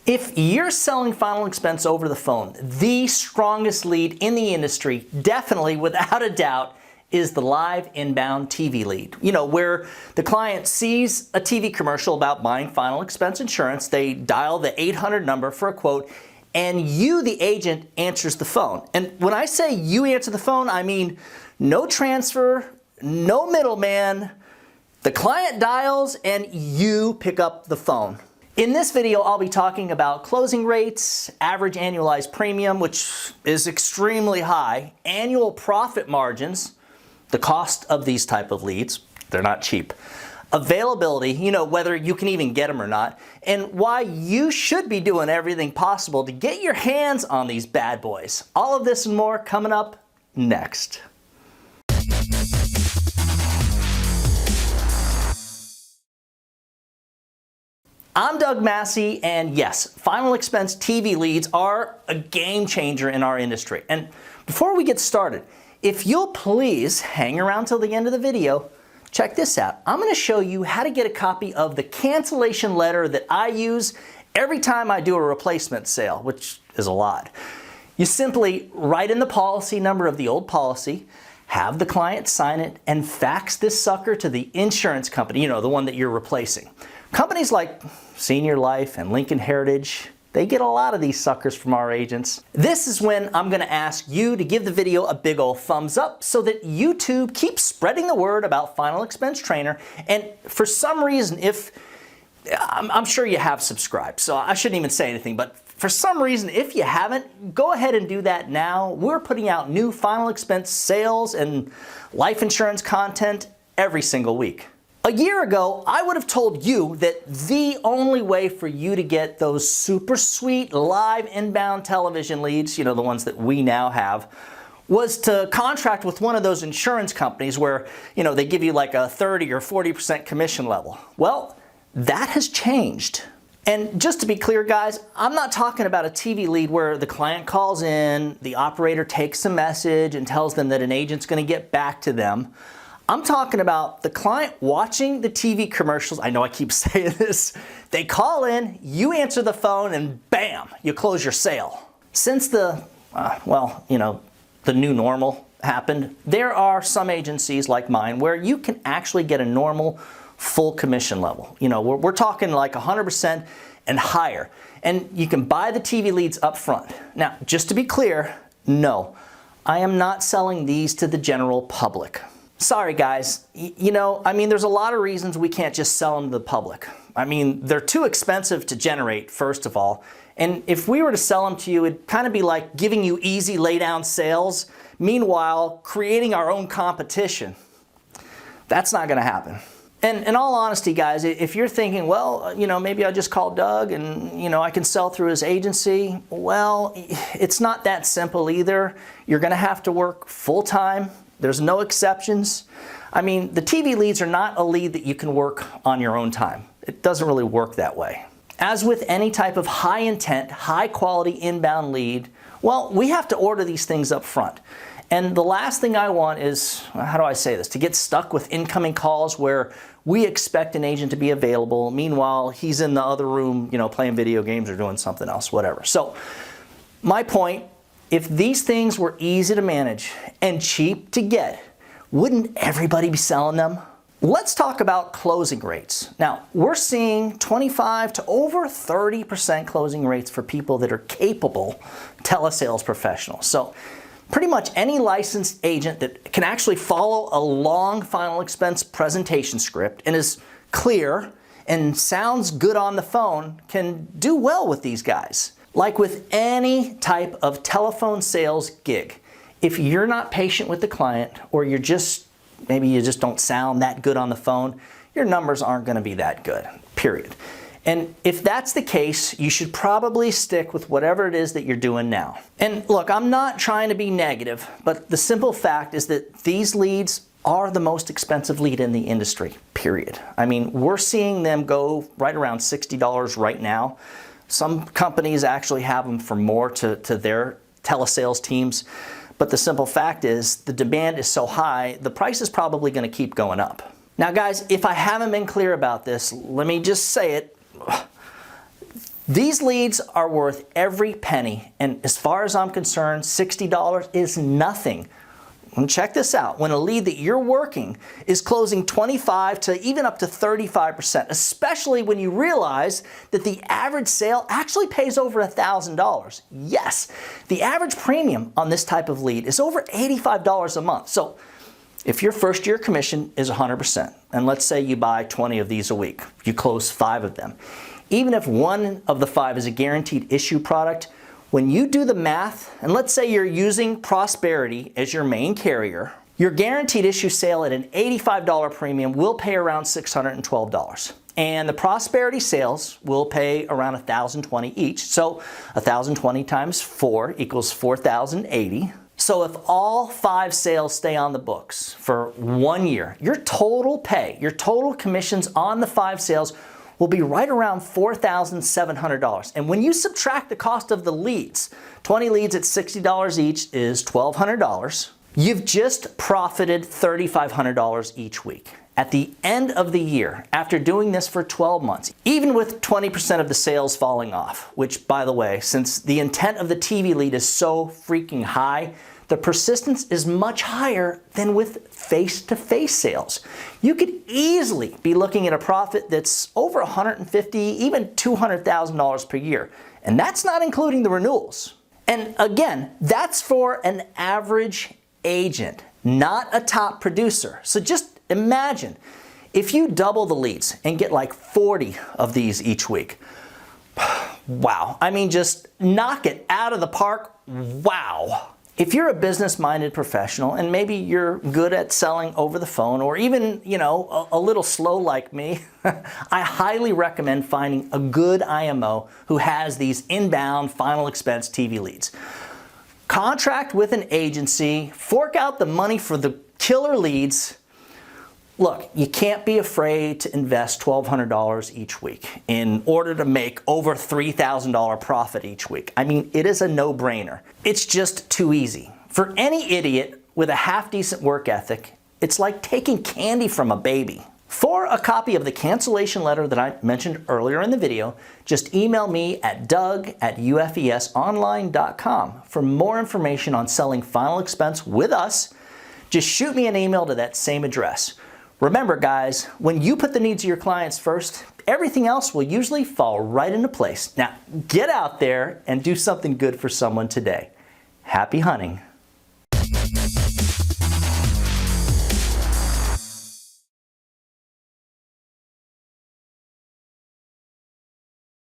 If you're selling final expense over the phone, the strongest lead in the industry, definitely without a doubt, is the live inbound TV lead. You know, where the client sees a TV commercial about buying final expense insurance, they dial the 800 number for a quote, and you, the agent, answers the phone. And when I say you answer the phone, I mean no transfer, no middleman. The client dials and you pick up the phone. In this video, I'll be talking about closing rates, average annualized premium, which is extremely high, annual profit margins, the cost of these type of leads, they're not cheap, availability, you know, whether you can even get them or not, and why you should be doing everything possible to get your hands on these bad boys. All of this and more coming up next. I'm Doug Massi, and yes, final expense TV leads are a game changer in our industry. And before we get started, if you'll please hang around till the end of the video, check this out. I'm going to show you how to get a copy of the cancellation letter that I use every time I do a replacement sale, which is a lot. You simply write in the policy number of the old policy, have the client sign it, and fax this sucker to the insurance company, you know, the one that you're replacing. Companies like Senior Life and Lincoln Heritage, they get a lot of these suckers from our agents. This is when I'm going to ask you to give the video a big old thumbs up so that YouTube keeps spreading the word about Final Expense Trainer. And for some reason, I'm sure you have subscribed, so I shouldn't even say anything, but for some reason, if you haven't, go ahead and do that now. We're putting out new final expense sales and life insurance content every single week. A year ago, I would have told you that the only way for you to get those super sweet live inbound television leads, you know, the ones that we now have, was to contract with one of those insurance companies where, you know, they give you like a 30 or 40% commission level. Well, that has changed. And just to be clear, guys, I'm not talking about a TV lead where the client calls in, the operator takes a message and tells them that an agent's going to get back to them. I'm talking about the client watching the TV commercials. I know I keep saying this. They call in, you answer the phone, and bam, you close your sale. Since the new normal happened, there are some agencies like mine where you can actually get a normal full commission level. You know, we're talking like 100% and higher. And you can buy the TV leads up front. Now, just to be clear, no, I am not selling these to the general public. Sorry guys, you know, I mean, there's a lot of reasons we can't just sell them to the public. I mean, they're too expensive to generate, first of all. And if we were to sell them to you, it'd kind of be like giving you easy lay down sales, meanwhile creating our own competition. That's not going to happen. And in all honesty, guys, if you're thinking, well, you know, maybe I'll just call Doug and, you know, I can sell through his agency. Well, it's not that simple either. You're going to have to work full time. There's no exceptions. I mean, the TV leads are not a lead that you can work on your own time. It doesn't really work that way. As with any type of high intent, high quality inbound lead, well, we have to order these things up front. And the last thing I want is, how do I say this, to get stuck with incoming calls where we expect an agent to be available. Meanwhile, he's in the other room, you know, playing video games or doing something else, whatever. So my point, if these things were easy to manage and cheap to get, wouldn't everybody be selling them? Let's talk about closing rates. Now, we're seeing 25 to over 30% closing rates for people that are capable telesales professionals. So pretty much any licensed agent that can actually follow a long final expense presentation script and is clear and sounds good on the phone can do well with these guys. Like with any type of telephone sales gig, if you're not patient with the client or maybe you just don't sound that good on the phone, your numbers aren't going to be that good, period. And if that's the case, you should probably stick with whatever it is that you're doing now. And look, I'm not trying to be negative, but the simple fact is that these leads are the most expensive lead in the industry, period. I mean, we're seeing them go right around $60 right now. Some companies actually have them for more to their telesales teams. But the simple fact is the demand is so high, the price is probably going to keep going up. Now guys, if I haven't been clear about this, let me just say it. These leads are worth every penny, and as far as I'm concerned, $60 is nothing. And check this out. When a lead that you're working is closing 25 to even up to 35%, especially when you realize that the average sale actually pays over $1,000. Yes, the average premium on this type of lead is over $85 a month. So if your first year commission is 100%, and let's say you buy 20 of these a week, you close 5 of them. Even if one of the 5 is a guaranteed issue product, when you do the math, and let's say you're using Prosperity as your main carrier, your guaranteed issue sale at an $85 premium will pay around $612. And the Prosperity sales will pay around $1,020 each. So $1,020 times 4 equals $4,080. So if all 5 sales stay on the books for 1 year, your total pay, your total commissions on the 5 sales will be right around $4,700. And when you subtract the cost of the leads, 20 leads at $60 each is $1,200. You've just profited $3,500 each week. At the end of the year, after doing this for 12 months, even with 20% of the sales falling off, which by the way, since the intent of the TV lead is so freaking high, the persistence is much higher than with face-to-face sales. You could easily be looking at a profit that's over $150,000, even $200,000 per year. And that's not including the renewals. And again, that's for an average agent, not a top producer. So just imagine if you double the leads and get like 40 of these each week. Wow. I mean, just knock it out of the park. Wow. If you're a business-minded professional and maybe you're good at selling over the phone or even, a little slow like me, I highly recommend finding a good IMO who has these inbound final expense TV leads. Contract with an agency, fork out the money for the killer leads. Look, you can't be afraid to invest $1,200 each week in order to make over $3,000 profit each week. I mean, it is a no-brainer. It's just too easy. For any idiot with a half-decent work ethic, it's like taking candy from a baby. For a copy of the cancellation letter that I mentioned earlier in the video, just email me at doug@ufesonline.com. For more information on selling final expense with us, just shoot me an email to that same address. Remember guys, when you put the needs of your clients first, everything else will usually fall right into place. Now, get out there and do something good for someone today. Happy hunting.